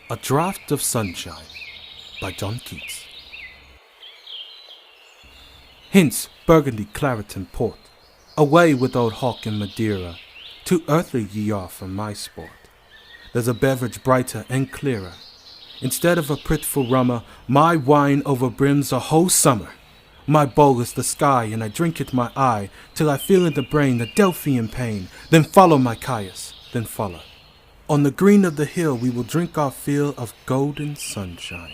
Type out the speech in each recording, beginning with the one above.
A Draught of Sunshine by John Keats. Hence, Burgundy, claret, and port, away with old Hawk and Madeira, too earthly ye are for my sport. There's a beverage brighter and clearer. Instead of a pritful rummer, my wine overbrims a whole summer. My bowl is the sky, and I drink it my eye, till I feel in the brain the Delphian pain. Then follow my Caius, then follow. On the green of the hill we will drink our fill of golden sunshine,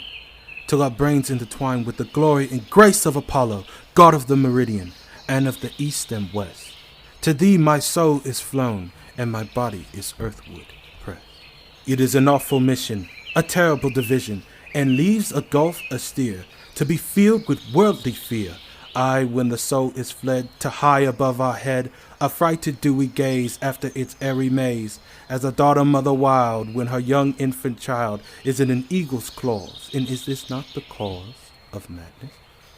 till our brains intertwine with the glory and grace of Apollo, god of the meridian, and of the east and west. To thee my soul is flown, and my body is earthward pressed. It is an awful mission, a terrible division, and leaves a gulf austere, to be filled with worldly fear. Aye, when the soul is fled to high above our head, affrighted do we gaze after its airy maze, as a daughter mother wild when her young infant child is in an eagle's claws. And is this not the cause of madness?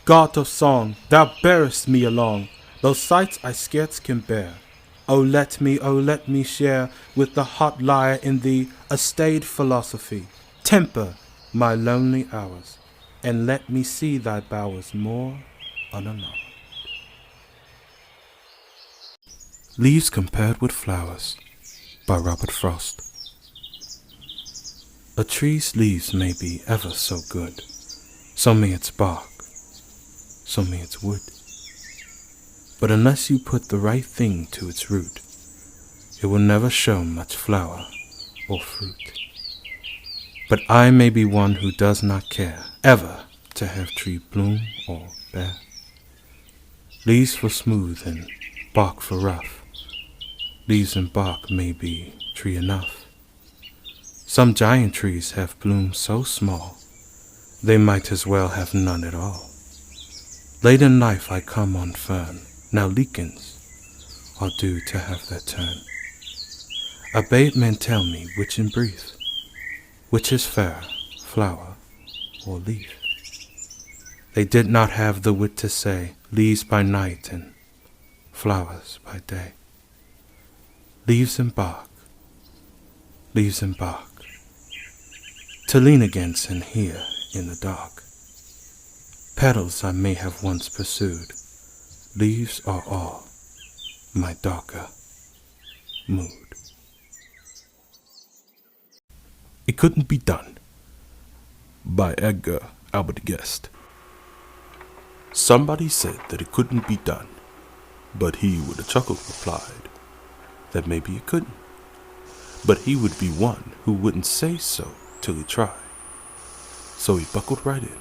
God of song, thou bearest me along, those sights I scarce can bear. Oh let me share with the hot lyre in thee a staid philosophy. Temper my lonely hours, and let me see thy bowers more unalarmed. Leaves Compared with Flowers by Robert Frost. A tree's leaves may be ever so good, so may its bark, so may its wood. But unless you put the right thing to its root, it will never show much flower or fruit. But I may be one who does not care ever to have tree bloom or bear. Leaves for smooth and bark for rough, leaves and bark may be tree enough. Some giant trees have blooms so small, they might as well have none at all. Late in life I come on fern, now lichens are due to have their turn. I bade men tell me which in brief, which is fair, flower or leaf. They did not have the wit to say, leaves by night and flowers by day. Leaves and bark, to lean against and hear in the dark. Petals I may have once pursued, leaves are all my darker mood. It Couldn't Be Done by Edgar Albert Guest. Somebody said that it couldn't be done, but he with a chuckle replied that maybe it couldn't. But he would be one who wouldn't say so till he tried. So he buckled right in,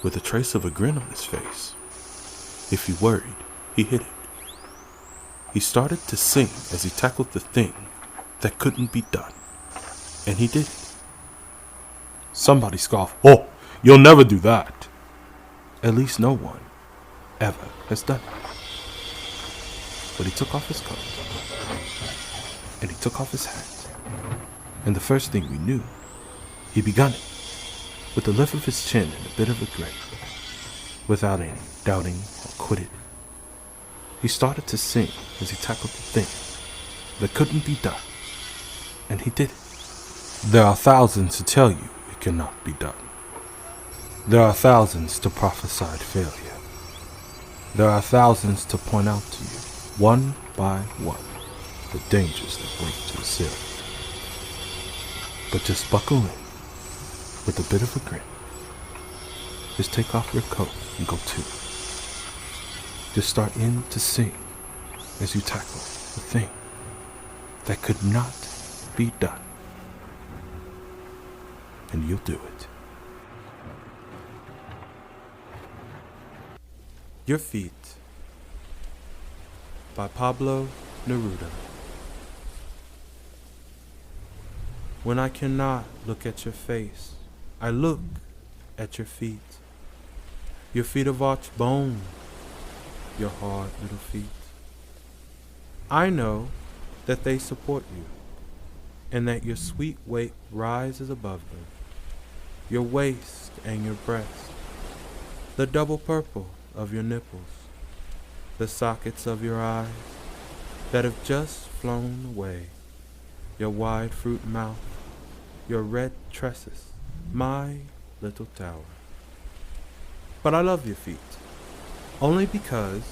with a trace of a grin on his face. If he worried, he hid it. He started to sing as he tackled the thing that couldn't be done. And he did it. Somebody scoffed, "Oh, you'll never do that." At least no one ever has done it. But he took off his coat, and he took off his hat, and the first thing we knew, he begun it, with the lift of his chin and a bit of a grin, without any doubting or quitted. He started to sing as he tackled the thing that couldn't be done, and he did it. There are thousands to tell you it cannot be done. There are thousands to prophesy failure. There are thousands to point out to you, one by one, the dangers that wait to assail you. But just buckle in, with a bit of a grin. Just take off your coat and go to it. Just start in to sing as you tackle the thing that could not be done. And you'll do it. Your Feet by Pablo Neruda. When I cannot look at your face, I look at your feet. Your feet of arched bone, your hard little feet. I know that they support you, and that your sweet weight rises above them. Your waist and your breast, the double purple of your nipples, the sockets of your eyes that have just flown away, your wide fruit mouth, your red tresses, my little tower. But I love your feet, only because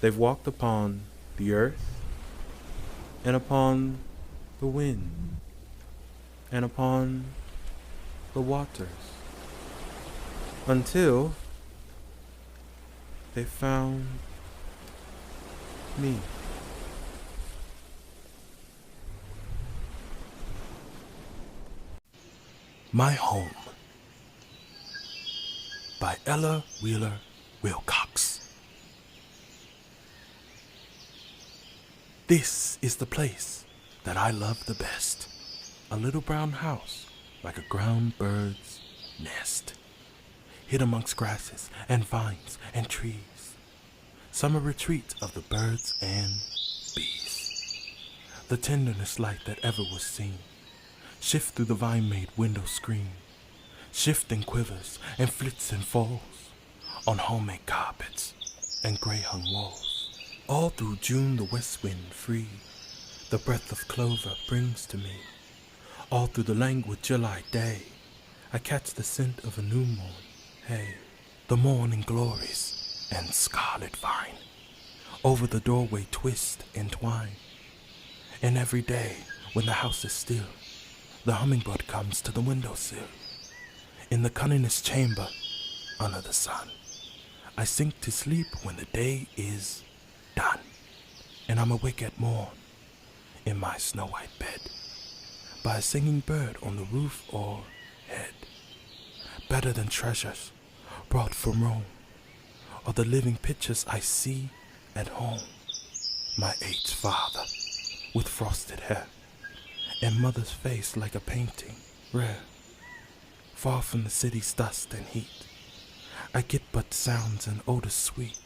they've walked upon the earth and upon the wind and upon the waters until they found me. My Home by Ella Wheeler Wilcox. This is the place that I love the best. A little brown house like a ground bird's nest, hid amongst grasses and vines and trees. Summer retreat of the birds and bees. The tenderest light that ever was seen shift through the vine-made window screen, shift and quivers and flits and falls on homemade carpets and gray-hung walls. All through June the west wind free the breath of clover brings to me. All through the languid July day I catch the scent of a new morn. Hey, the morning glories and scarlet vine over the doorway twist and twine. And every day when the house is still, the hummingbird comes to the windowsill. In the cunningest chamber under the sun, I sink to sleep when the day is done. And I'm awake at morn in my snow-white bed by a singing bird on the roof o'erhead. Better than treasures brought from Rome or the living pictures I see at home. My aged father with frosted hair and mother's face like a painting rare. Far from the city's dust and heat, I get but sounds and odors sweet.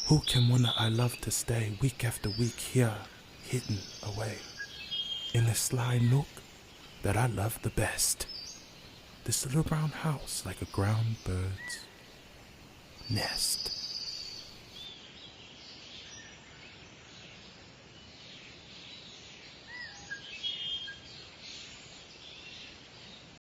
Who can wonder I love to stay week after week here, hidden away in this sly nook that I love the best. This little brown house like a ground bird's nest.